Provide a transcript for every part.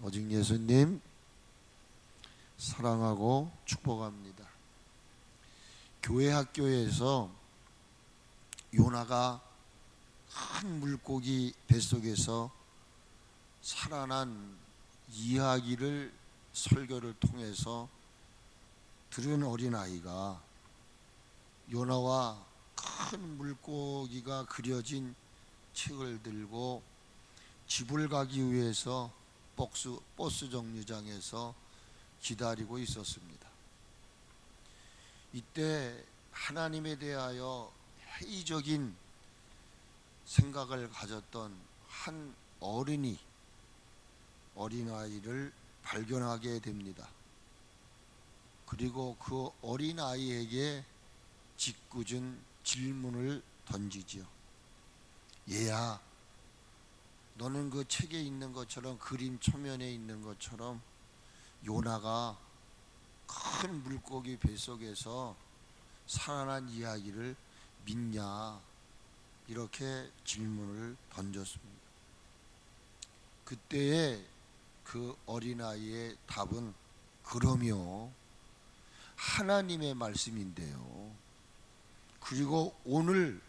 오직 예수님 사랑하고 축복합니다. 교회 학교에서 요나가 큰 물고기 뱃속에서 살아난 이야기를 설교를 통해서 들은 어린아이가 요나와 큰 물고기가 그려진 책을 들고 집을 가기 위해서 버스 정류장에서 기다리고 있었습니다. 이때 하나님에 대하여 회의적인 생각을 가졌던 한 어린아이를 발견하게 됩니다. 그리고 그 어린아이에게 짓궂은 질문을 던지지요. 얘야, 너는 그 책에 있는 것처럼, 그림 초면에 있는 것처럼 요나가 큰 물고기 뱃속에서 살아난 이야기를 믿냐? 이렇게 질문을 던졌습니다. 그때의 그 어린아이의 답은 그럼요, 하나님의 말씀인데요, 그리고 오늘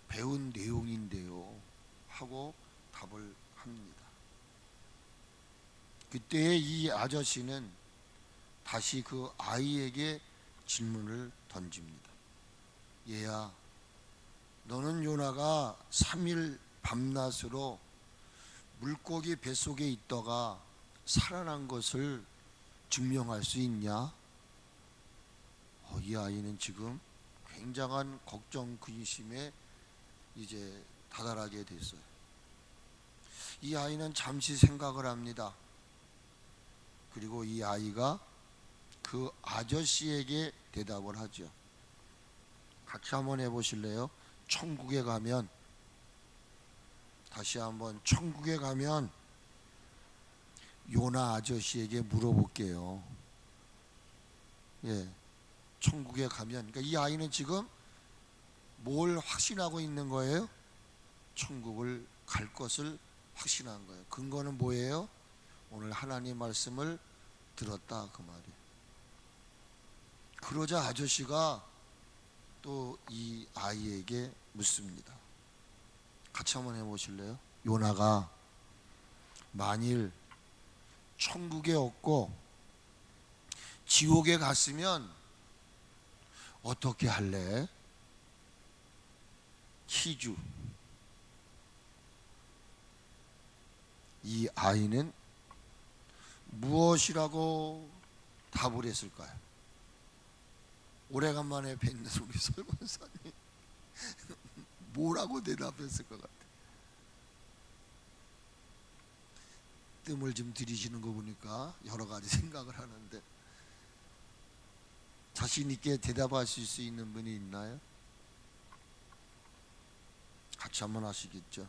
배운 내용인데요 하고 답을 합니다. 그때의 이 아저씨는 다시 그 아이에게 질문을 던집니다. 얘야, 너는 요나가 3일 밤낮으로 물고기 뱃속에 있다가 살아난 것을 증명할 수 있냐? 이 아이는 지금 굉장한 걱정 근심에 이제 다다르게 됐어요. 이 아이는 잠시 생각을 합니다. 그리고 이 아이가 그 아저씨에게 대답을 하죠. 같이 한번 해보실래요? 천국에 가면, 다시 한번 천국에 가면 요나 아저씨에게 물어볼게요. 예, 천국에 가면, 그러니까 이 아이는 지금 뭘 확신하고 있는 거예요? 천국을 갈 것을 확신한 거예요. 근거는 뭐예요? 오늘 하나님 말씀을 들었다, 그 말이에요. 그러자 아저씨가 또 이 아이에게 묻습니다. 같이 한번 해보실래요? 요나가 만일 천국에 없고 지옥에 갔으면 어떻게 할래? 퀴즈. 이 아이는 무엇이라고 답을 했을까요? 오래간만에 뵙는 우리 설권사님 뭐라고 대답했을 것 같아요? 뜸을 좀 들이시는 거 보니까 여러 가지 생각을 하는데, 자신 있게 대답하실 수 있는 분이 있나요? 같이 한번 하시겠죠?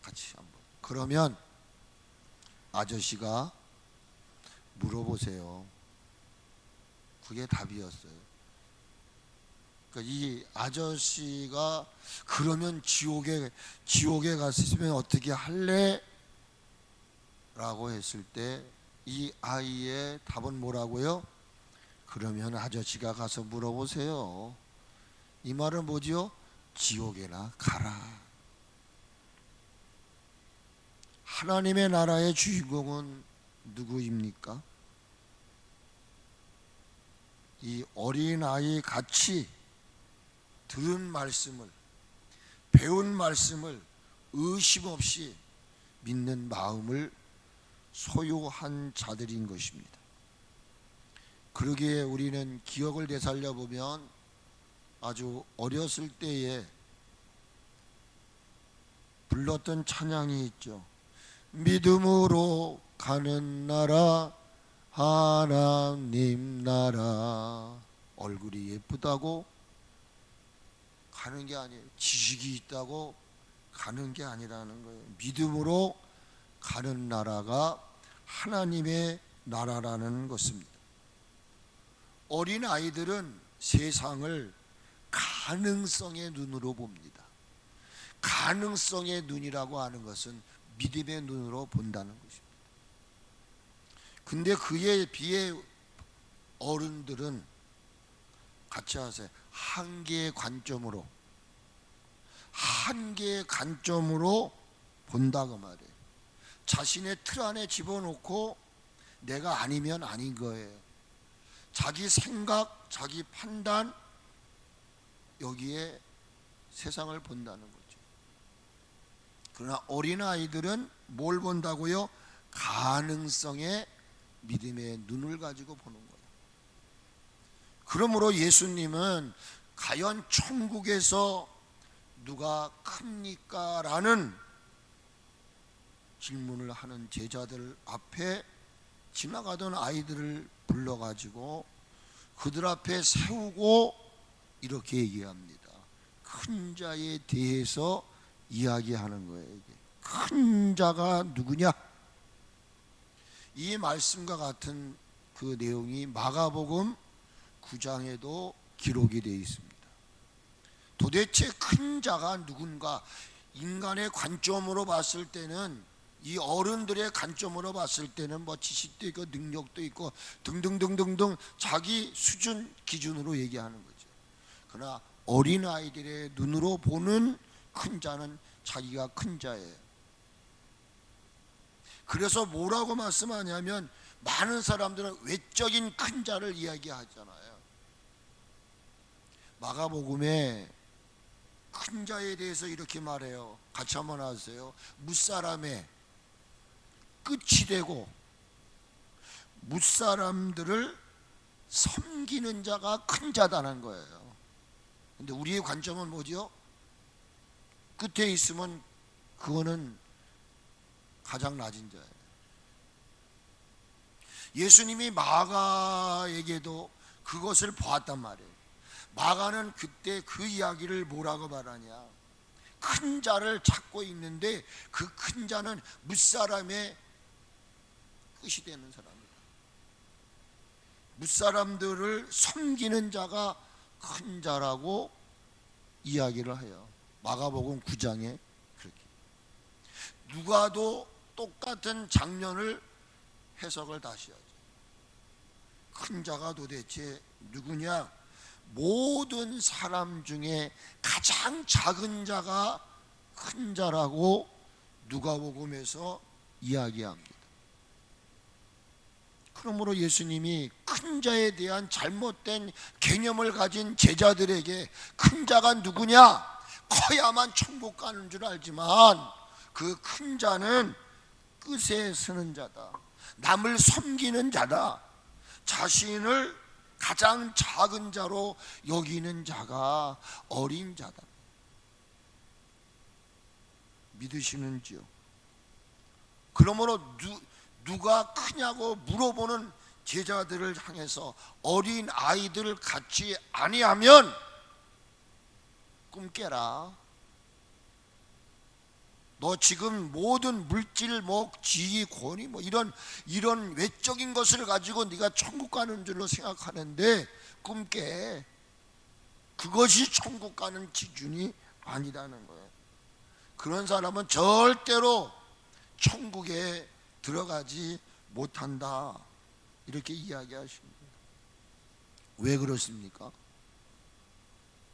같이 한번. 그러면 아저씨가 물어보세요. 그게 답이었어요. 그러니까 이 아저씨가 그러면 지옥에 갔으면 어떻게 할래? 라고 했을 때 이 아이의 답은 뭐라고요? 그러면 아저씨가 가서 물어보세요. 이 말은 뭐지요? 지옥에나 가라. 하나님의 나라의 주인공은 누구입니까? 이 어린아이 같이 들은 말씀을, 배운 말씀을 의심 없이 믿는 마음을 소유한 자들인 것입니다. 그러기에 우리는 기억을 되살려 보면 아주 어렸을 때에 불렀던 찬양이 있죠. 믿음으로 가는 나라, 하나님 나라. 얼굴이 예쁘다고 가는 게 아니에요. 지식이 있다고 가는 게 아니라는 거예요. 믿음으로 가는 나라가 하나님의 나라라는 것입니다. 어린 아이들은 세상을 가능성의 눈으로 봅니다. 가능성의 눈이라고 하는 것은 믿음의 눈으로 본다는 것입니다. 근데 그에 비해 어른들은 같이 하세요. 한 개의 관점으로 본다 그 말이에요. 자신의 틀 안에 집어넣고 내가 아니면 아닌 거예요. 자기 생각, 자기 판단, 여기에 세상을 본다는 거죠. 그러나 어린아이들은 뭘 본다고요? 가능성의 믿음의 눈을 가지고 보는 거예요. 그러므로 예수님은 과연 천국에서 누가 큽니까? 라는 질문을 하는 제자들 앞에 지나가던 아이들을 불러가지고 그들 앞에 세우고 이렇게 얘기합니다. 큰 자에 대해서 이야기하는 거예요. 이게. 큰 자가 누구냐? 이 말씀과 같은 그 내용이 마가복음 9장에도 기록이 되어 있습니다. 도대체 큰 자가 누군가? 인간의 관점으로 봤을 때는, 이 어른들의 관점으로 봤을 때는 뭐 지식도 있고 능력도 있고 등등등등등 자기 수준 기준으로 얘기하는 거죠. 그러나 어린아이들의 눈으로 보는 큰 자는 자기가 큰 자예요. 그래서 뭐라고 말씀하냐면 많은 사람들은 외적인 큰 자를 이야기하잖아요. 마가복음에 큰 자에 대해서 이렇게 말해요. 같이 한번 하세요. 무사람의 끝이 되고 무사람들을 섬기는 자가 큰 자다는 거예요. 근데 우리의 관점은 뭐죠? 끝에 있으면 그거는 가장 낮은 자예요. 예수님이 마가에게도 그것을 보았단 말이에요. 마가는 그때 그 이야기를 뭐라고 말하냐? 큰 자를 찾고 있는데 그 큰 자는 무사람의 끝이 되는 사람이다. 무사람들을 섬기는 자가 큰 자라고 이야기를 해요. 마가복음 9장에 그렇게. 누가도 똑같은 장면을 해석을 다시 하죠. 큰 자가 도대체 누구냐? 모든 사람 중에 가장 작은 자가 큰 자라고 누가복음에서 이야기합니다. 그러므로 예수님이 큰 자에 대한 잘못된 개념을 가진 제자들에게 큰 자가 누구냐? 커야만 천국 가는 줄 알지만 그 큰 자는 끝에 서는 자다. 남을 섬기는 자다. 자신을 가장 작은 자로 여기는 자가 어린 자다. 믿으시는지요? 그러므로 누가 크냐고 물어보는 제자들을 향해서 어린 아이들을 갖지 아니하면 꿈 깨라. 너 지금 모든 물질, 지위, 권위, 이런 외적인 것을 가지고 네가 천국 가는 줄로 생각하는데 꿈 깨. 그것이 천국 가는 기준이 아니라는 거예요. 그런 사람은 절대로 천국에 들어가지 못한다. 이렇게 이야기하십니다. 왜 그렇습니까?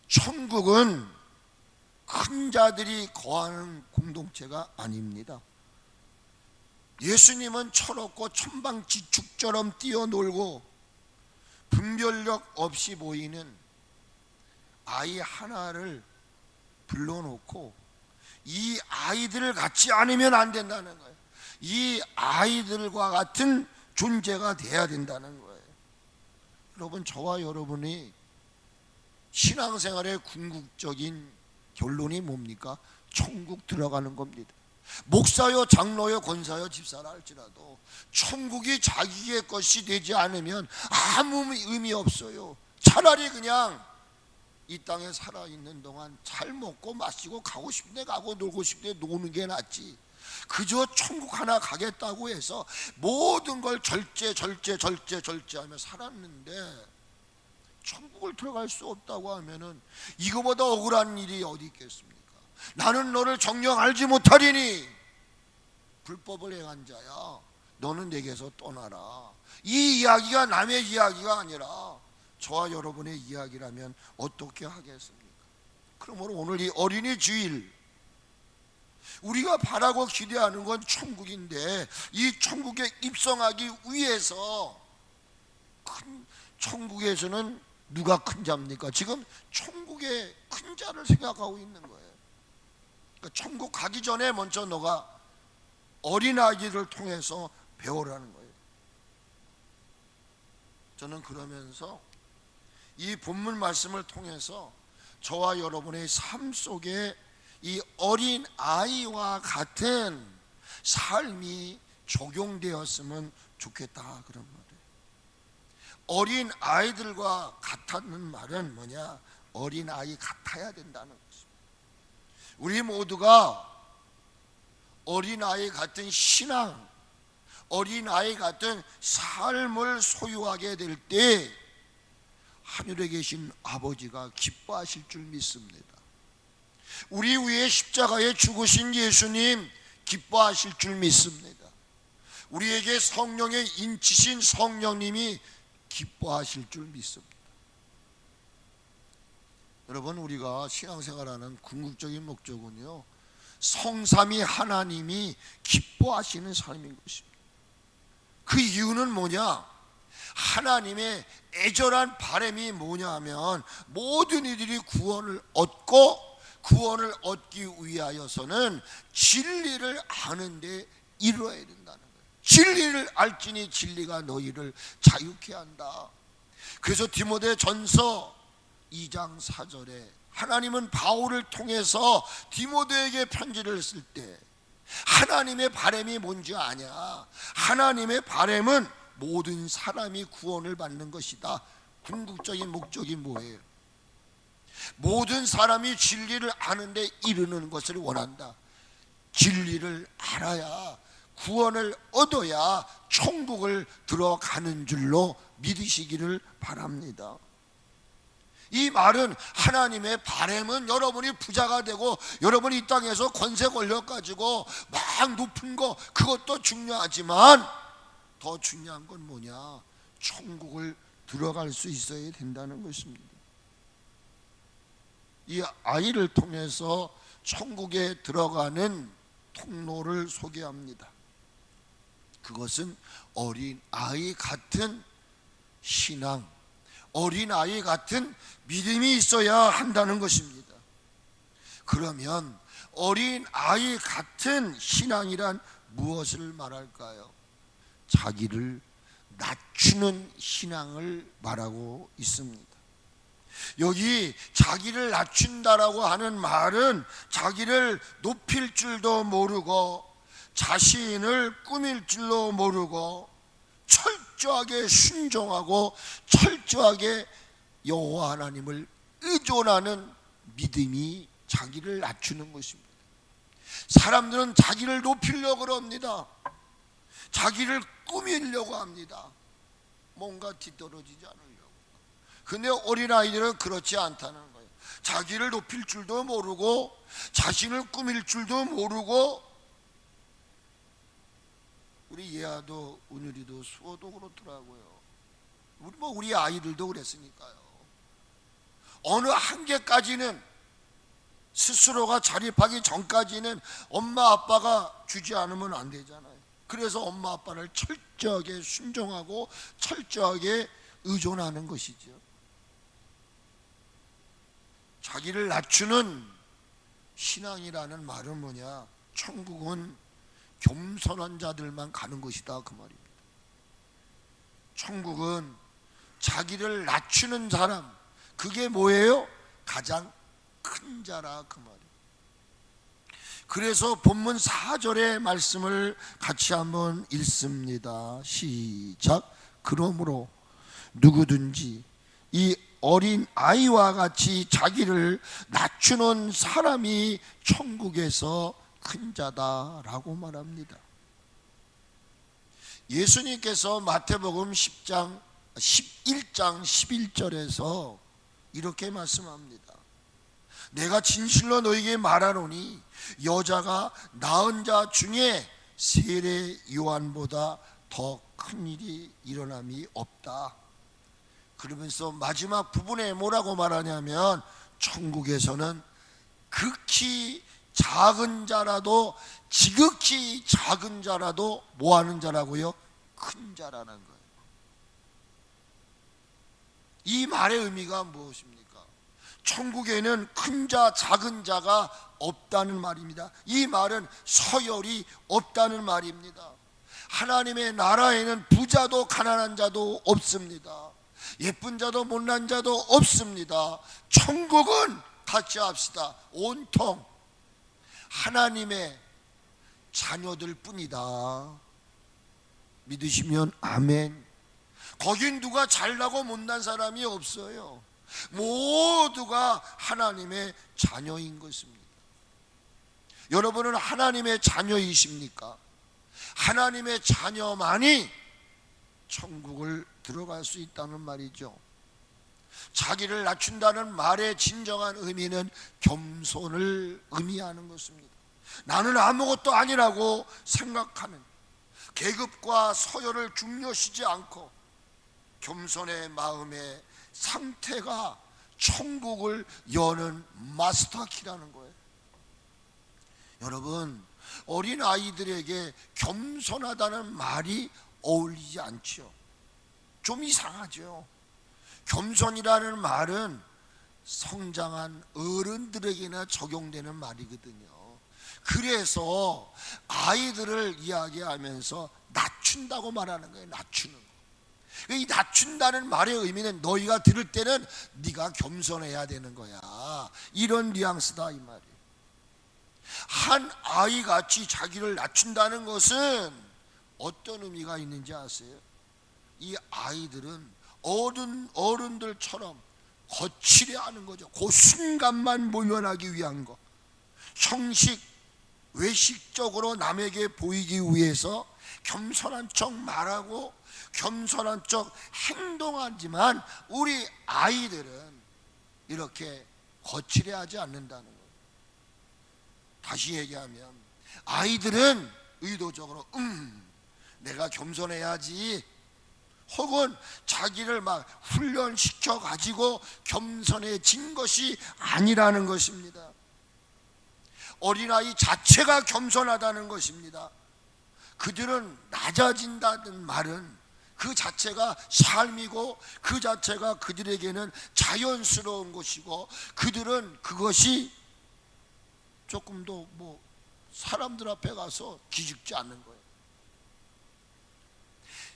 천국은 큰 자들이 거하는 공동체가 아닙니다. 예수님은 철없고 천방지축처럼 뛰어놀고 분별력 없이 보이는 아이 하나를 불러놓고 이 아이들을 갖지 않으면 안 된다는 거예요. 이 아이들과 같은 존재가 돼야 된다는 거예요. 여러분, 저와 여러분이 신앙생활의 궁극적인 결론이 뭡니까? 천국 들어가는 겁니다. 목사요, 장로요, 권사요, 집사라 할지라도 천국이 자기의 것이 되지 않으면 아무 의미 없어요. 차라리 그냥 이 땅에 살아있는 동안 잘 먹고 마시고 가고 싶은 데 가고 놀고 싶은 데 노는 게 낫지. 그저 천국 하나 가겠다고 해서 모든 걸 절제하며 살았는데 천국을 들어갈 수 없다고 하면은 이거보다 억울한 일이 어디 있겠습니까? 나는 너를 정녕 알지 못하리니 불법을 행한 자야. 너는 내게서 떠나라. 이 이야기가 남의 이야기가 아니라 저와 여러분의 이야기라면 어떻게 하겠습니까? 그러므로 오늘 이 어린이 주일, 우리가 바라고 기대하는 건 천국인데 이 천국에 입성하기 위해서 천국에서는 누가 큰 자입니까? 지금 천국의 큰 자를 생각하고 있는 거예요. 그러니까 천국 가기 전에 먼저 너가 어린아이들을 통해서 배우라는 거예요. 저는 그러면서 이 본문 말씀을 통해서 저와 여러분의 삶 속에 이 어린 아이와 같은 삶이 적용되었으면 좋겠다 그런 말이에요. 어린 아이들과 같다는 말은 뭐냐? 어린 아이 같아야 된다는 것입니다. 우리 모두가 어린 아이 같은 신앙, 어린 아이 같은 삶을 소유하게 될 때 하늘에 계신 아버지가 기뻐하실 줄 믿습니다. 우리 위에 십자가에 죽으신 예수님 기뻐하실 줄 믿습니다. 우리에게 성령의 인치신 성령님이 기뻐하실 줄 믿습니다. 여러분, 우리가 신앙생활하는 궁극적인 목적은요, 성삼위 하나님이 기뻐하시는 삶인 것입니다. 그 이유는 뭐냐? 하나님의 애절한 바람이 뭐냐 하면 모든 이들이 구원을 얻고 구원을 얻기 위하여서는 진리를 아는 데 이루어야 된다는 거예요. 진리를 알지니 진리가 너희를 자유케 한다. 그래서 디모데 전서 2장 4절에 하나님은 바울을 통해서 디모데에게 편지를 쓸 때 하나님의 바람이 뭔지 아냐? 하나님의 바람은 모든 사람이 구원을 받는 것이다. 궁극적인 목적이 뭐예요? 모든 사람이 진리를 아는 데 이르는 것을 원한다. 진리를 알아야 구원을 얻어야 천국을 들어가는 줄로 믿으시기를 바랍니다. 이 말은 하나님의 바람은 여러분이 부자가 되고 여러분이 이 땅에서 권세 걸려가지고 막 높은 거 그것도 중요하지만 더 중요한 건 뭐냐? 천국을 들어갈 수 있어야 된다는 것입니다. 이 아이를 통해서 천국에 들어가는 통로를 소개합니다. 그것은 어린아이 같은 신앙, 어린아이 같은 믿음이 있어야 한다는 것입니다. 그러면 어린아이 같은 신앙이란 무엇을 말할까요? 자기를 낮추는 신앙을 말하고 있습니다. 여기 자기를 낮춘다라고 하는 말은 자기를 높일 줄도 모르고 자신을 꾸밀 줄도 모르고 철저하게 순종하고 철저하게 여호와 하나님을 의존하는 믿음이 자기를 낮추는 것입니다. 사람들은 자기를 높이려고 합니다. 자기를 꾸미려고 합니다. 뭔가 뒤떨어지지 않으려고. 근데 어린아이들은 그렇지 않다는 거예요. 자기를 높일 줄도 모르고 자신을 꾸밀 줄도 모르고. 우리 예아도 은율이도 수호도 그렇더라고요. 우리 아이들도 그랬으니까요. 어느 한계까지는 스스로가 자립하기 전까지는 엄마 아빠가 주지 않으면 안 되잖아요. 그래서 엄마 아빠를 철저하게 순종하고 철저하게 의존하는 것이죠. 자기를 낮추는 신앙이라는 말은 뭐냐? 천국은 겸손한 자들만 가는 것이다 그 말입니다. 천국은 자기를 낮추는 사람, 그게 뭐예요? 가장 큰 자라 그 말이에요. 그래서 본문 4절의 말씀을 같이 한번 읽습니다. 시작. 그러므로 누구든지 이 어린 아이와 같이 자기를 낮추는 사람이 천국에서 큰 자다라고 말합니다. 예수님께서 마태복음 11장 11절에서 이렇게 말씀합니다. 내가 진실로 너에게 말하노니 여자가 낳은 자 중에 세례 요한보다 더 큰 일이 일어남이 없다. 그러면서 마지막 부분에 뭐라고 말하냐면 천국에서는 극히 작은 자라도, 지극히 작은 자라도 뭐 하는 자라고요? 큰 자라는 거예요. 이 말의 의미가 무엇입니까? 천국에는 큰 자, 작은 자가 없다는 말입니다. 이 말은 서열이 없다는 말입니다. 하나님의 나라에는 부자도 가난한 자도 없습니다. 예쁜 자도 못난 자도 없습니다. 천국은 같이 합시다. 온통 하나님의 자녀들 뿐이다. 믿으시면 아멘. 거긴 누가 잘나고 못난 사람이 없어요. 모두가 하나님의 자녀인 것입니다. 여러분은 하나님의 자녀이십니까? 하나님의 자녀만이 천국을 들어갈 수 있다는 말이죠. 자기를 낮춘다는 말의 진정한 의미는 겸손을 의미하는 것입니다. 나는 아무것도 아니라고 생각하는, 계급과 서열을 중요시하지 않고 겸손의 마음의 상태가 천국을 여는 마스터키라는 거예요. 여러분, 어린 아이들에게 겸손하다는 말이 어울리지 않죠. 좀 이상하죠. 겸손이라는 말은 성장한 어른들에게나 적용되는 말이거든요. 그래서 아이들을 이야기하면서 낮춘다고 말하는 거예요. 낮추는 거. 이 낮춘다는 말의 의미는 너희가 들을 때는 네가 겸손해야 되는 거야, 이런 뉘앙스다 이 말이에요. 한 아이같이 자기를 낮춘다는 것은 어떤 의미가 있는지 아세요? 이 아이들은 어른들처럼 거칠어 하는 거죠. 그 순간만 모면하기 위한 거, 형식, 외식적으로 남에게 보이기 위해서 겸손한 척 말하고 겸손한 척 행동하지만 우리 아이들은 이렇게 거칠어 하지 않는다는 거예요. 다시 얘기하면 아이들은 의도적으로 내가 겸손해야지, 혹은 자기를 막 훈련시켜 가지고 겸손해진 것이 아니라는 것입니다. 어린아이 자체가 겸손하다는 것입니다. 그들은 낮아진다는 말은 그 자체가 삶이고 그 자체가 그들에게는 자연스러운 것이고, 그들은 그것이 조금 더 사람들 앞에 가서 기죽지 않는 거예요.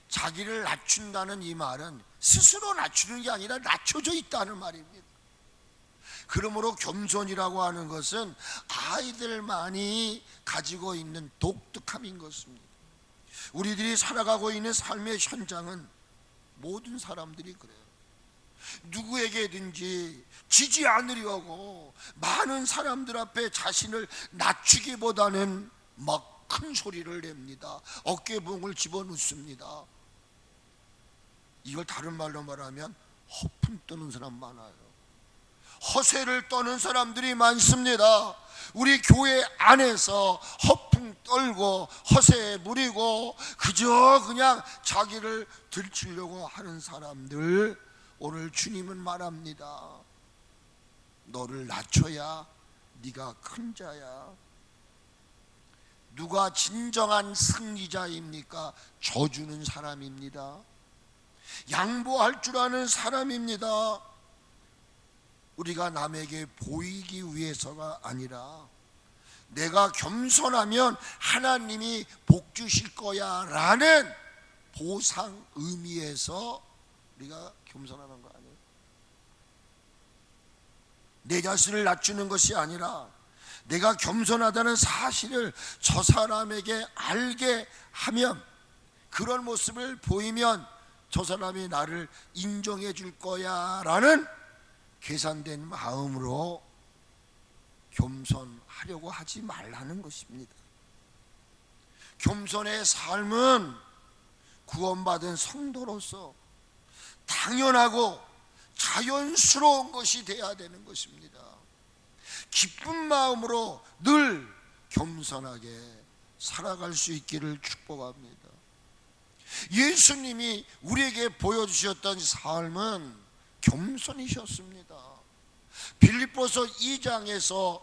자기를 낮춘다는 이 말은 스스로 낮추는 게 아니라 낮춰져 있다는 말입니다. 그러므로 겸손이라고 하는 것은 아이들만이 가지고 있는 독특함인 것입니다. 우리들이 살아가고 있는 삶의 현장은 모든 사람들이 그래요. 누구에게든지 지지 않으려고 많은 사람들 앞에 자신을 낮추기보다는 막 큰 소리를 냅니다. 어깨봉을 집어넣습니다. 이걸 다른 말로 말하면 허풍 떠는 사람 많아요. 허세를 떠는 사람들이 많습니다. 우리 교회 안에서 허풍 떨고 허세 부리고 그저 그냥 자기를 들치려고 하는 사람들, 오늘 주님은 말합니다. 너를 낮춰야 네가 큰 자야. 누가 진정한 승리자입니까? 져주는 사람입니다. 양보할 줄 아는 사람입니다. 우리가 남에게 보이기 위해서가 아니라 내가 겸손하면 하나님이 복 주실 거야 라는 보상 의미에서 우리가 겸손하는 거 아니에요? 내 자신을 낮추는 것이 아니라 내가 겸손하다는 사실을 저 사람에게 알게 하면, 그런 모습을 보이면 저 사람이 나를 인정해 줄 거야 라는 계산된 마음으로 겸손하려고 하지 말라는 것입니다. 겸손의 삶은 구원받은 성도로서 당연하고 자연스러운 것이 되어야 되는 것입니다. 기쁜 마음으로 늘 겸손하게 살아갈 수 있기를 축복합니다. 예수님이 우리에게 보여주셨던 삶은 겸손이셨습니다. 빌립보서 2장에서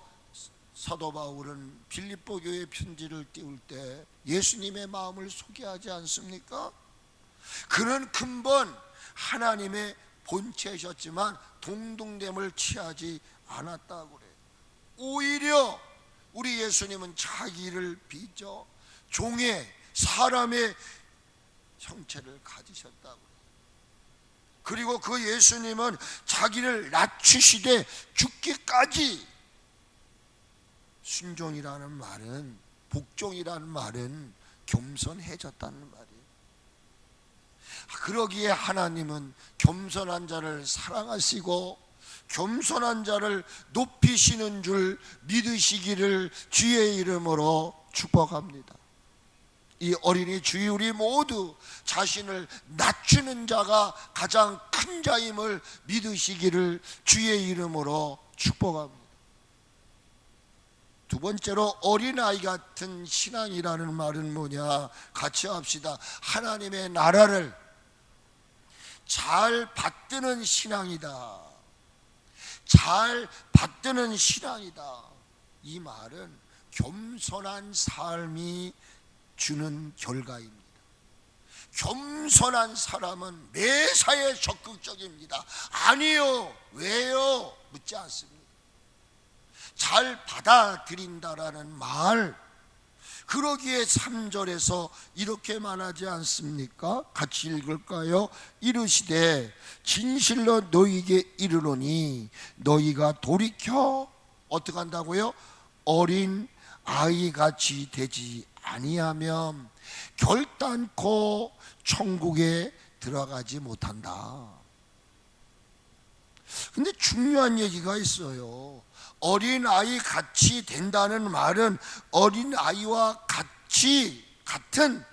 사도 바울은 빌립보 교회 편지를 띄울 때 예수님의 마음을 소개하지 않습니까? 그는 근본 하나님의 본체이셨지만 동등됨을 취하지 않았다고 그래요. 오히려 우리 예수님은 자기를 빚어 종의 사람의 형체를 가지셨다고 그래요. 그리고 그 예수님은 자기를 낮추시되 죽기까지, 순종이라는 말은, 복종이라는 말은 겸손해졌다는 말이에요. 그러기에 하나님은 겸손한 자를 사랑하시고 겸손한 자를 높이시는 줄 믿으시기를 주의 이름으로 축복합니다. 이 어린이 주의 우리 모두 자신을 낮추는 자가 가장 큰 자임을 믿으시기를 주의 이름으로 축복합니다. 두 번째로 어린아이 같은 신앙이라는 말은 뭐냐? 같이 합시다. 하나님의 나라를 잘 받드는 신앙이다. 잘 받드는 신앙이다. 이 말은 겸손한 삶이 주는 결과입니다. 겸손한 사람은 매사에 적극적입니다. 아니요, 왜요? 묻지 않습니다. 잘 받아들인다라는 말, 그러기에 3절에서 이렇게 말하지 않습니까? 같이 읽을까요? 이르시되 진실로 너희에게 이르노니 너희가 돌이켜 어떻게 한다고요? 어린 아이같이 되지 아니하면 결단코 천국에 들어가지 못한다. 근데 중요한 얘기가 있어요. 어린아이 같이 된다는 말은 어린아이와 같은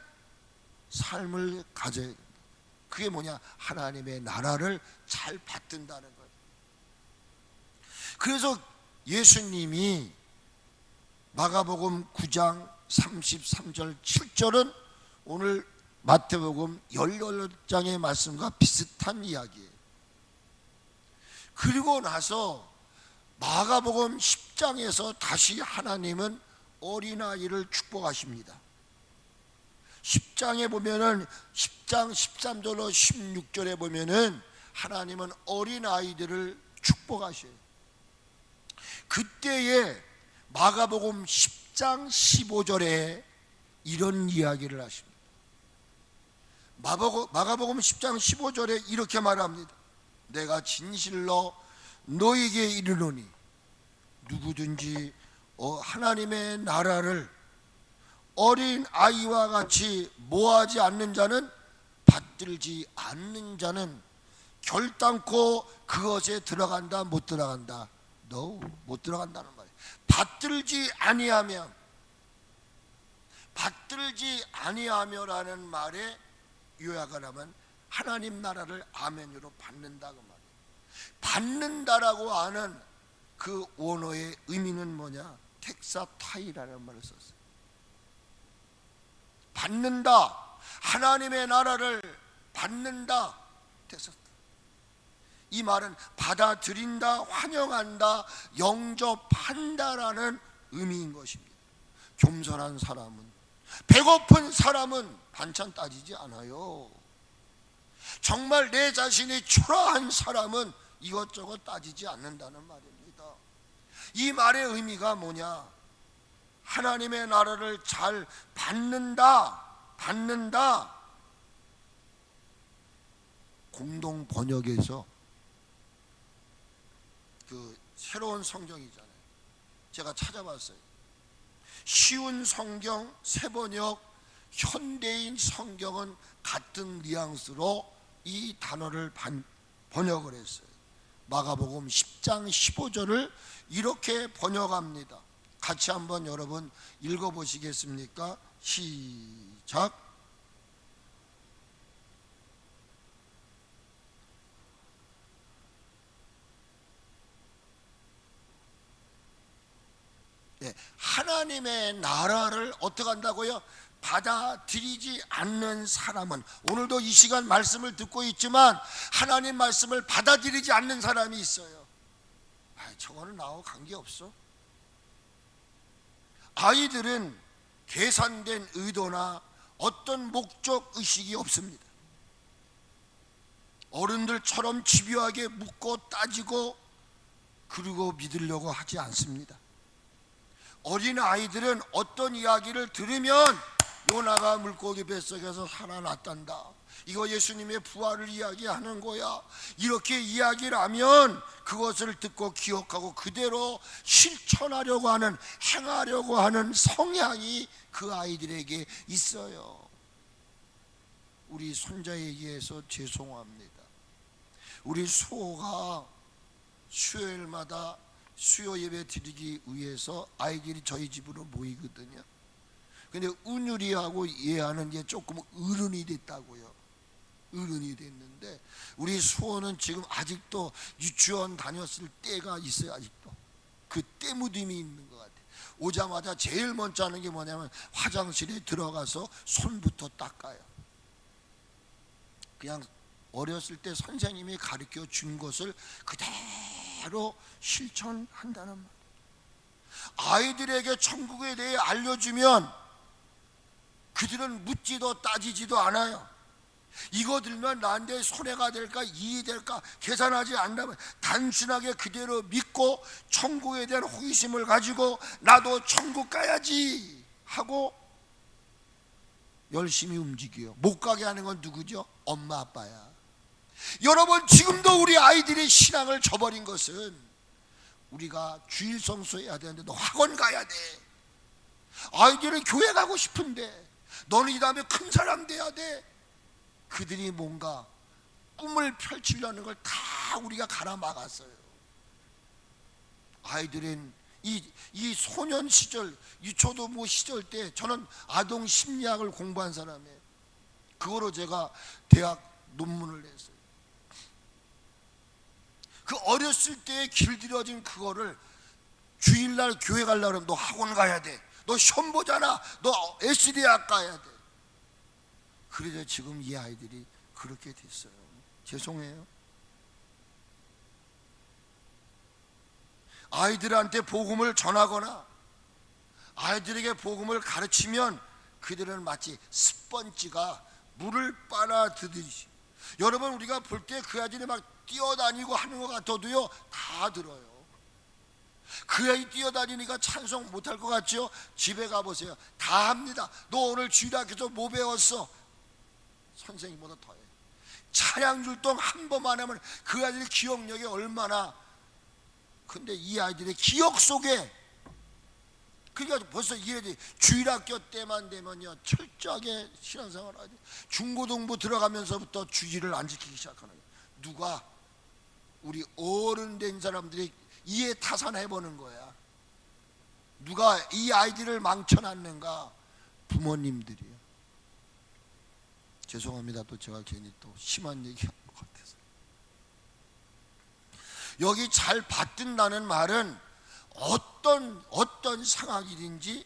삶을 가져야 된다. 그게 뭐냐? 하나님의 나라를 잘 받든다는 거예요. 그래서 예수님이 마가복음 9장 33절 7절은 오늘 마태복음 18장의 말씀과 비슷한 이야기예요. 그리고 나서 마가복음 10장에서 다시 하나님은 어린아이를 축복하십니다. 10장에 보면은 10장 13절로 16절에 보면은 하나님은 어린아이들을 축복하셔요. 그때에 마가복음 10장 15절에 이런 이야기를 하십니다. 마가복음 10장 15절에 이렇게 말합니다. 내가 진실로 너에게 이르노니 누구든지 하나님의 나라를 어린 아이와 같이 모하지 않는 자는, 받들지 않는 자는 결단코 그것에 들어간다 못 들어간다? No, 못 들어간다는 말이에요. 받들지 아니하며라는 말에 요약을 하면 하나님 나라를 아멘으로 받는다 그 말이에요. 받는다라고 하는 그 원어의 의미는 뭐냐? 텍사타이라는 말을 썼어요. 받는다, 하나님의 나라를 받는다, 텍사타. 이 말은 받아들인다, 환영한다, 영접한다라는 의미인 것입니다. 겸손한 사람은, 배고픈 사람은 반찬 따지지 않아요. 정말 내 자신이 초라한 사람은 이것저것 따지지 않는다는 말입니다. 이 말의 의미가 뭐냐? 하나님의 나라를 잘 받는다. 공동 번역에서 그 새로운 성경이잖아요. 제가 찾아봤어요. 쉬운 성경, 새번역, 현대인 성경은 같은 뉘앙스로 이 단어를 번역을 했어요. 마가복음 10장 15절을 이렇게 번역합니다. 같이 한번 여러분 읽어보시겠습니까? 시작. 네, 하나님의 나라를 어떻게 한다고요? 받아들이지 않는 사람은, 오늘도 이 시간 말씀을 듣고 있지만 하나님 말씀을 받아들이지 않는 사람이 있어요. 저거는 나하고 관계없어. 아이들은 계산된 의도나 어떤 목적 의식이 없습니다. 어른들처럼 집요하게 묻고 따지고 그리고 믿으려고 하지 않습니다. 어린 아이들은 어떤 이야기를 들으면 요나가 물고기 뱃속에서 살아났단다, 이거 예수님의 부활을 이야기하는 거야, 이렇게 이야기를 하면 그것을 듣고 기억하고 그대로 실천하려고 하는, 행하려고 하는 성향이 그 아이들에게 있어요. 우리 손자에 의해서 죄송합니다. 우리 수호가 수요일마다 수요 예배 드리기 위해서 아이들이 저희 집으로 모이거든요. 근데 은율이하고 얘하는 게 조금 어른이 됐다고요. 어른이 됐는데 우리 수호는 지금 아직도 유치원 다녔을 때가 있어요. 아직도 그 때 묻음이 있는 것 같아요. 오자마자 제일 먼저 하는 게 뭐냐면 화장실에 들어가서 손부터 닦아요. 그냥 어렸을 때 선생님이 가르쳐 준 것을 그대로 실천한다는 말. 아이들에게 천국에 대해 알려주면 그들은 묻지도 따지지도 않아요. 이거 들면 나한테 손해가 될까 이익이 될까 계산하지 않는다면 단순하게 그대로 믿고 천국에 대한 호기심을 가지고 나도 천국 가야지 하고 열심히 움직여요. 못 가게 하는 건 누구죠? 엄마 아빠야. 여러분, 지금도 우리 아이들의 신앙을 저버린 것은 우리가 주일 성수해야 되는데 너 학원 가야 돼. 아이들은 교회 가고 싶은데 너는 이 다음에 큰 사람 돼야 돼. 그들이 뭔가 꿈을 펼치려는 걸 다 우리가 갈아막았어요. 아이들은 이 소년 시절, 유초등부 시절 때 저는 아동 심리학을 공부한 사람이에요. 그거로 제가 대학 논문을 냈어요. 그 어렸을 때에 길들여진 그거를 주일날 교회 가려고 하면 너 학원 가야 돼, 너 시험 보잖아, 너 SD학 가야 돼. 그래서 지금 이 아이들이 그렇게 됐어요. 죄송해요. 아이들한테 복음을 전하거나 아이들에게 복음을 가르치면 그들은 마치 스펀지가 물을 빨아들이듯이, 여러분 우리가 볼 때 그 아이들이 막 뛰어다니고 하는 것 같아도요 다 들어요. 그 아이 뛰어다니니까 찬송 못할 것 같죠? 집에 가보세요. 다 합니다. 너 오늘 주일학교에서 뭐 배웠어? 선생님보다 더해. 찬양 율동 한 번만 하면 그 아이들 기억력이 얼마나. 근데 이 아이들의 기억 속에, 그러니까 벌써 이래지 주일학교 때만 되면요 철저하게 신앙생활을 하죠. 중고등부 들어가면서부터 주일을 안 지키기 시작하는 거예요. 누가? 우리 어른 된 사람들이 이해 타산해보는 거야. 누가 이 아이들을 망쳐놨는가? 부모님들이요. 죄송합니다. 또 제가 괜히 또 심한 얘기한 것 같아서. 여기 잘 받든다는 말은 어떤 상황이든지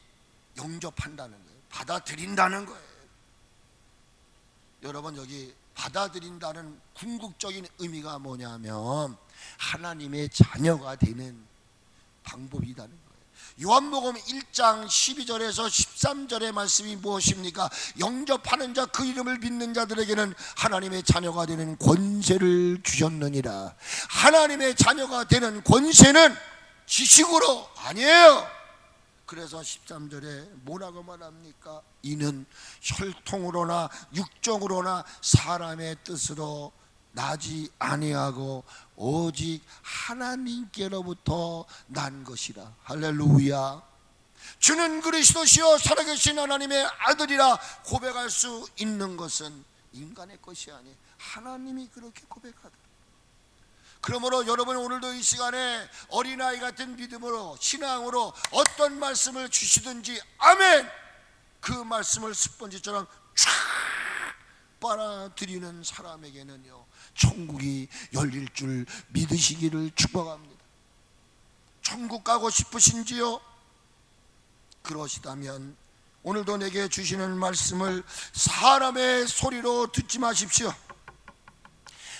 영접한다는 거예요. 받아들인다는 거예요. 여러분, 여기 받아들인다는 궁극적인 의미가 뭐냐면 하나님의 자녀가 되는 방법이라는 거예요. 요한복음 1장 12절에서 13절의 말씀이 무엇입니까? 영접하는 자, 그 이름을 믿는 자들에게는 하나님의 자녀가 되는 권세를 주셨느니라. 하나님의 자녀가 되는 권세는 지식으로 아니에요. 그래서 13절에 뭐라고 말합니까? 이는 혈통으로나 육정으로나 사람의 뜻으로 나지 아니하고 오직 하나님께로부터 난 것이라. 할렐루야. 주는 그리스도시요 살아계신 하나님의 아들이라 고백할 수 있는 것은 인간의 것이 아니 하나님이 그렇게 고백하다. 그러므로 여러분, 오늘도 이 시간에 어린아이 같은 믿음으로, 신앙으로 어떤 말씀을 주시든지 아멘, 그 말씀을 스펀지처럼 쫙 빨아들이는 사람에게는요 천국이 열릴 줄 믿으시기를 축복합니다. 천국 가고 싶으신지요? 그러시다면 오늘도 내게 주시는 말씀을 사람의 소리로 듣지 마십시오.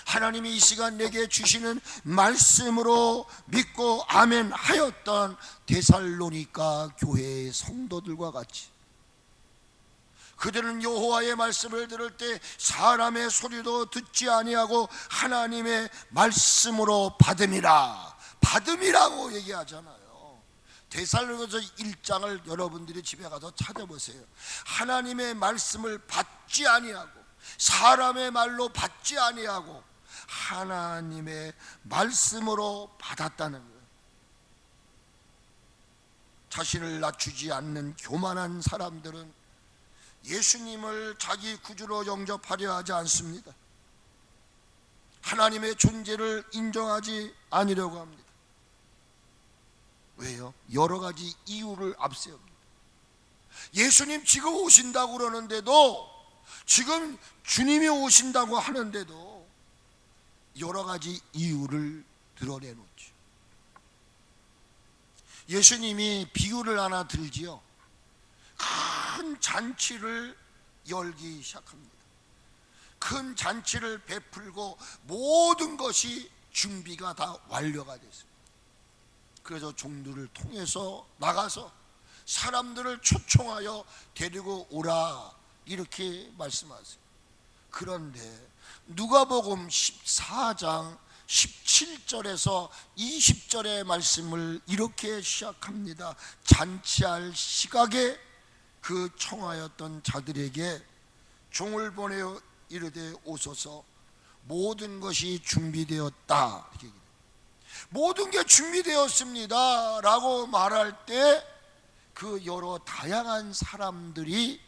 하나님이 이 시간 내게 주시는 말씀으로 믿고 아멘 하였던 데살로니가 교회의 성도들과 같이 그들은 여호와의 말씀을 들을 때 사람의 소리도 듣지 아니하고 하나님의 말씀으로 받음이라고 얘기하잖아요. 데살로니가서 1장을 여러분들이 집에 가서 찾아보세요. 하나님의 말씀을 받지 아니하고 사람의 말로 받지 아니하고 하나님의 말씀으로 받았다는 거예요. 자신을 낮추지 않는 교만한 사람들은 예수님을 자기 구주로 영접하려 하지 않습니다. 하나님의 존재를 인정하지 않으려고 합니다. 왜요? 여러 가지 이유를 앞세웁니다. 예수님 지금 오신다고 그러는데도, 지금 주님이 오신다고 하는데도 여러 가지 이유를 드러내놓죠. 예수님이 비유를 하나 들지요. 큰 잔치를 열기 시작합니다. 큰 잔치를 베풀고 모든 것이 준비가 다 완료가 됐습니다. 그래서 종들을 통해서 나가서 사람들을 초청하여 데리고 오라 이렇게 말씀하세요. 그런데 누가복음 14장 17절에서 20절의 말씀을 이렇게 시작합니다. 잔치할 시각에 그 청하였던 자들에게 종을 보내어 이르되 오소서, 모든 것이 준비되었다. 모든 게 준비되었습니다 라고 말할 때 그 여러 다양한 사람들이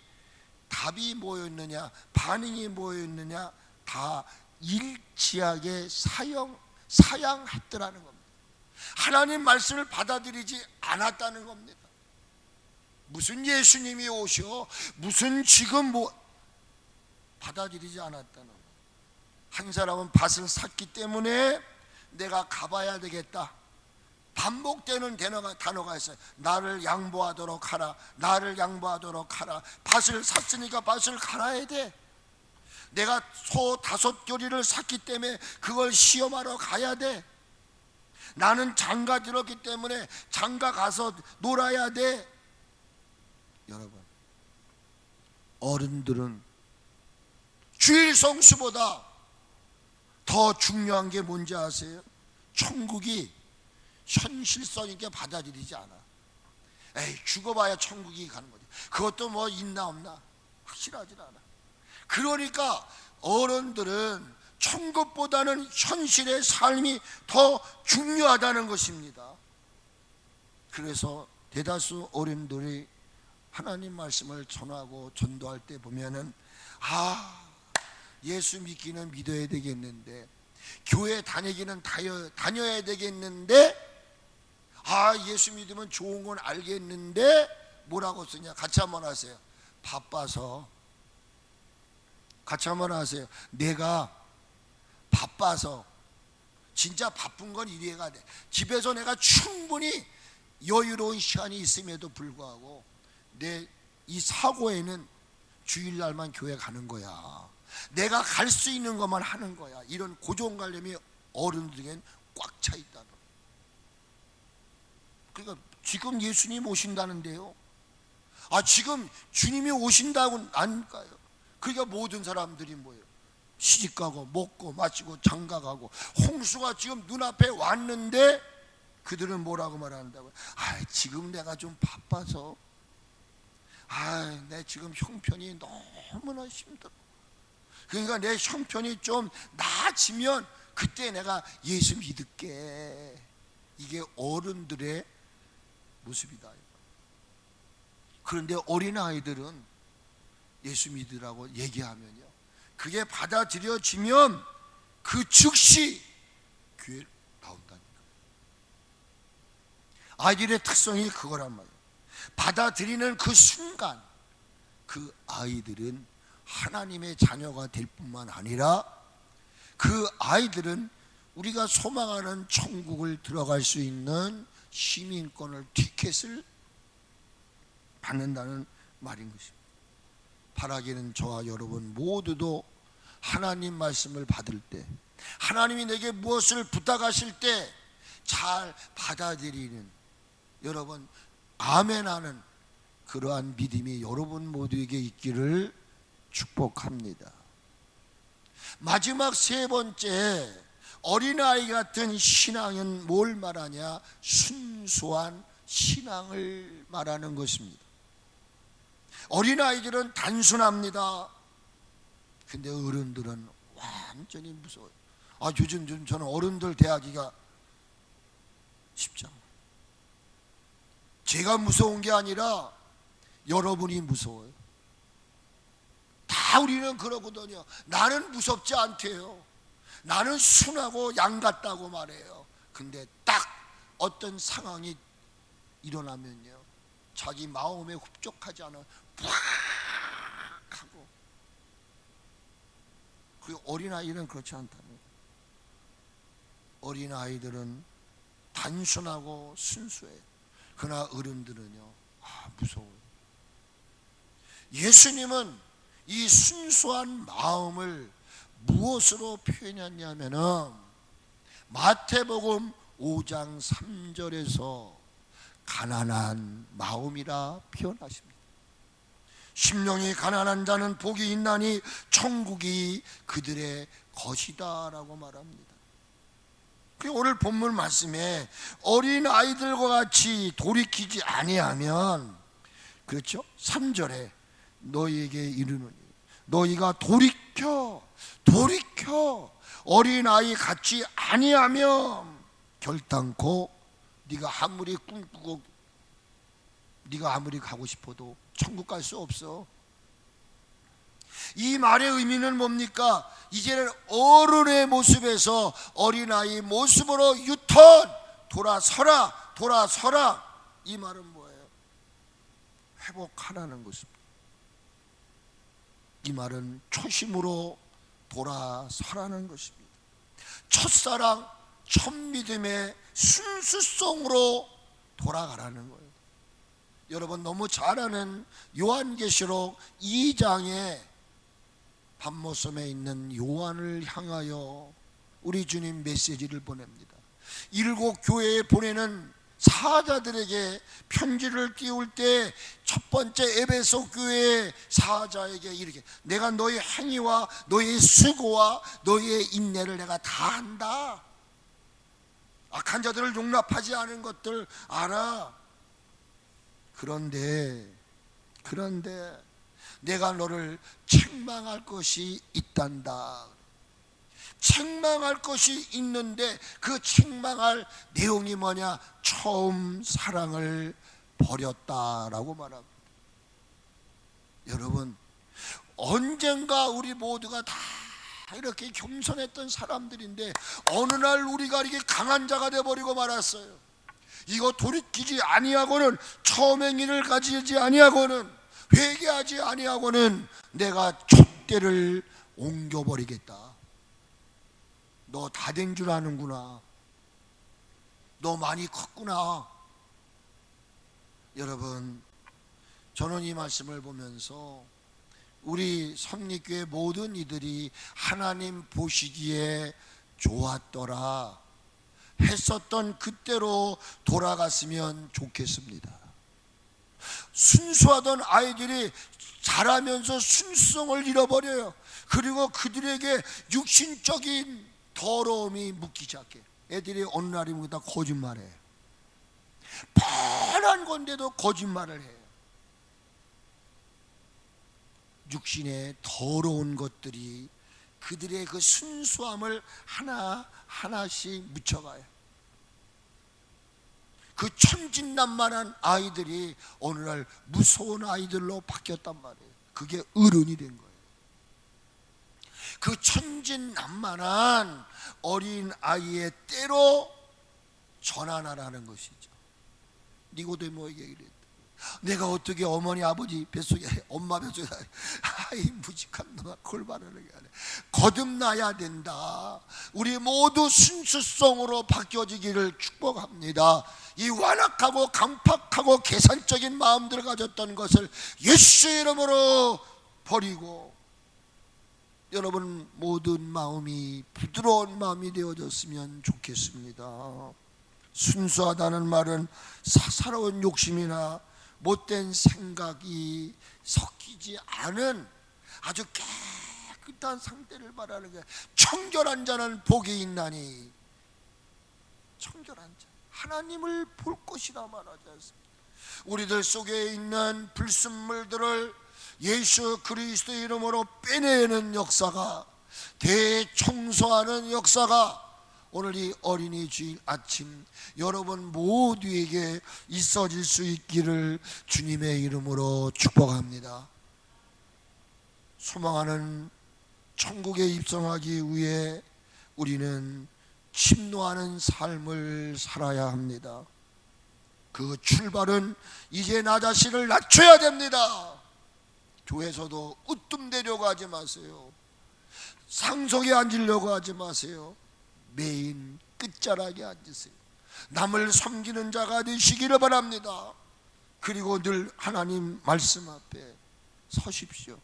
답이 뭐였느냐, 반응이 뭐였느냐, 다 일치하게 사양했더라는 겁니다. 하나님 말씀을 받아들이지 않았다는 겁니다. 무슨 예수님이 오셔, 무슨 지금 받아들이지 않았다는 거예요. 한 사람은 밭을 샀기 때문에 내가 가봐야 되겠다. 반복되는 단어가 있어요. 나를 양보하도록 하라, 나를 양보하도록 하라. 밭을 샀으니까 밭을 갈아야 돼. 내가 소 5교리를 샀기 때문에 그걸 시험하러 가야 돼. 나는 장가 들었기 때문에 장가 가서 놀아야 돼. 여러분, 어른들은 주일 성수보다 더 중요한 게 뭔지 아세요? 천국이 현실성 있게 받아들이지 않아. 에이, 죽어봐야 천국이 가는 거지. 그것도 뭐 있나 없나 확실하진 않아. 그러니까 어른들은 천국보다는 현실의 삶이 더 중요하다는 것입니다. 그래서 대다수 어른들이 하나님 말씀을 전하고 전도할 때 보면은 예수 믿기는 믿어야 되겠는데, 교회 다니기는 다녀야 되겠는데, 예수 믿으면 좋은 건 알겠는데 뭐라고 쓰냐? 같이 한번 하세요. 바빠서. 같이 한번 하세요. 내가 바빠서. 진짜 바쁜 건 이해가 돼. 집에서 내가 충분히 여유로운 시간이 있음에도 불구하고 내 이 사고에는 주일날만 교회 가는 거야. 내가 갈 수 있는 것만 하는 거야. 이런 고정관념이 어른들에겐 꽉 차 있다는. 그러니까 지금 예수님 오신다는데요. 지금 주님이 오신다고 아닐까요? 그러니까 모든 사람들이 뭐예요? 시집가고 먹고 마시고 장가가고, 홍수가 지금 눈앞에 왔는데 그들은 뭐라고 말한다고요? 지금 내가 좀 바빠서, 내 지금 형편이 너무나 힘들어. 그러니까 내 형편이 좀 나아지면 그때 내가 예수 믿을게. 이게 어른들의 모습이다. 그런데 어린아이들은 예수 믿으라고 얘기하면요, 그게 받아들여지면 그 즉시 교회에 나온다니까. 아이들의 특성이 그거란 말이에요. 받아들이는 그 순간 그 아이들은 하나님의 자녀가 될 뿐만 아니라 그 아이들은 우리가 소망하는 천국을 들어갈 수 있는 시민권을, 티켓을 받는다는 말인 것입니다. 바라기는 저와 여러분 모두도 하나님 말씀을 받을 때, 하나님이 내게 무엇을 부탁하실 때 잘 받아들이는, 여러분 아멘하는 그러한 믿음이 여러분 모두에게 있기를 축복합니다. 마지막 세 번째, 어린아이 같은 신앙은 뭘 말하냐? 순수한 신앙을 말하는 것입니다. 어린아이들은 단순합니다. 근데 어른들은 완전히 무서워요. 요즘 저는 어른들 대하기가 쉽지 않아요. 제가 무서운 게 아니라 여러분이 무서워요. 다 우리는 그러거든요. 나는 무섭지 않대요. 나는 순하고 양 같다고 말해요. 근데 딱 어떤 상황이 일어나면요, 자기 마음에 흡족하지 않아 팍 하고. 그 어린아이는 그렇지 않다는 거예요. 어린아이들은 단순하고 순수해요. 그러나 어른들은요, 무서워요. 예수님은 이 순수한 마음을 무엇으로 표현했냐면은 마태복음 5장 3절에서 가난한 마음이라 표현하십니다. 심령이 가난한 자는 복이 있나니 천국이 그들의 것이다 라고 말합니다. 오늘 본문 말씀에 어린 아이들과 같이 돌이키지 아니하면, 그렇죠? 3절에 너희에게 이르노니 너희가 돌이켜 어린아이 같이 아니하면 결단코 네가 아무리 꿈꾸고 네가 아무리 가고 싶어도 천국 갈 수 없어. 이 말의 의미는 뭡니까? 이제는 어른의 모습에서 어린아이 모습으로 유턴, 돌아서라. 이 말은 뭐예요? 회복하라는 것입니다. 이 말은 초심으로 돌아서라는 것입니다. 첫사랑, 첫믿음의 순수성으로 돌아가라는 거예요. 여러분 너무 잘 아는 요한계시록 2장에 밤모섬에 있는 요한을 향하여 우리 주님 메시지를 보냅니다. 7 교회에 보내는 사자들에게 편지를 띄울 때 첫 번째 에베소 교회의 사자에게 이렇게, 내가 너의 행위와 너의 수고와 너의 인내를 내가 다 안다. 악한 자들을 용납하지 않은 것들 알아. 그런데 내가 너를 책망할 것이 있단다. 책망할 것이 있는데 그 책망할 내용이 뭐냐? 처음 사랑을 버렸다라고 말합니다. 여러분, 언젠가 우리 모두가 다 이렇게 겸손했던 사람들인데 어느 날 우리가 이렇게 강한 자가 되어버리고 말았어요. 이거 돌이키지 아니하고는, 처음 행위를 가지지 아니하고는, 회개하지 아니하고는 내가 촛대를 옮겨버리겠다. 너 다 된 줄 아는구나. 너 많이 컸구나. 여러분, 저는 이 말씀을 보면서 우리 섭리교회 모든 이들이 하나님 보시기에 좋았더라 했었던 그때로 돌아갔으면 좋겠습니다. 순수하던 아이들이 자라면서 순수성을 잃어버려요. 그리고 그들에게 육신적인 더러움이 묻기 시작해. 애들이 어느 날이면 다 거짓말해. 뻔한 건데도 거짓말을 해요. 육신의 더러운 것들이 그들의 그 순수함을 하나씩 묻혀가요. 그 천진난만한 아이들이 오늘날 무서운 아이들로 바뀌었단 말이에요. 그게 어른이 된 거예요. 그 천진난만한 어린 아이의 때로 전환하라는 것이죠. 니고데모에게 이랬다. 내가 어떻게 어머니 아버지 뱃속에, 엄마 뱃속에, 아이 무직한 놈아, 골반을 하게 하네. 거듭나야 된다. 우리 모두 순수성으로 바뀌어지기를 축복합니다. 이 완악하고 강팍하고 계산적인 마음들을 가졌던 것을 예수의 이름으로 버리고 여러분 모든 마음이 부드러운 마음이 되어졌으면 좋겠습니다. 순수하다는 말은 사사로운 욕심이나 못된 생각이 섞이지 않은 아주 깨끗한 상태를 말하는 거예요. 청결한 자는 복이 있나니, 청결한 자, 하나님을 볼 것이라 말하지 않습니다. 우리들 속에 있는 불순물들을 예수 그리스도의 이름으로 빼내는 역사가, 대청소하는 역사가 오늘 이 어린이 주일 아침 여러분 모두에게 있어질 수 있기를 주님의 이름으로 축복합니다. 소망하는 천국에 입성하기 위해 우리는 침노하는 삶을 살아야 합니다. 그 출발은 이제 나 자신을 낮춰야 됩니다. 교회에서도 으뜸되려고 하지 마세요. 상속에 앉으려고 하지 마세요. 메인 끝자락에 앉으세요. 남을 섬기는 자가 되시기를 바랍니다. 그리고 늘 하나님 말씀 앞에 서십시오.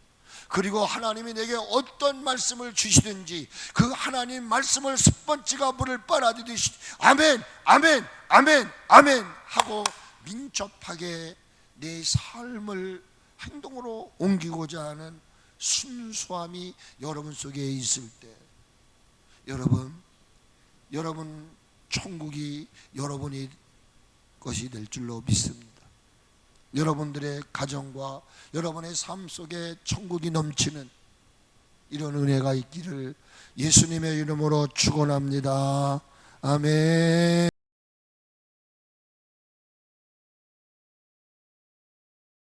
그리고 하나님이 내게 어떤 말씀을 주시든지 그 하나님 말씀을 습번지가 물을 빨아들이시 아멘 아멘 아멘 아멘 하고 민첩하게 내 삶을 행동으로 옮기고자 하는 순수함이 여러분 속에 있을 때 여러분 천국이 여러분의 것이 될 줄로 믿습니다. 여러분들의 가정과 여러분의 삶 속에 천국이 넘치는 이런 은혜가 있기를 예수님의 이름으로 축원합니다. 아멘.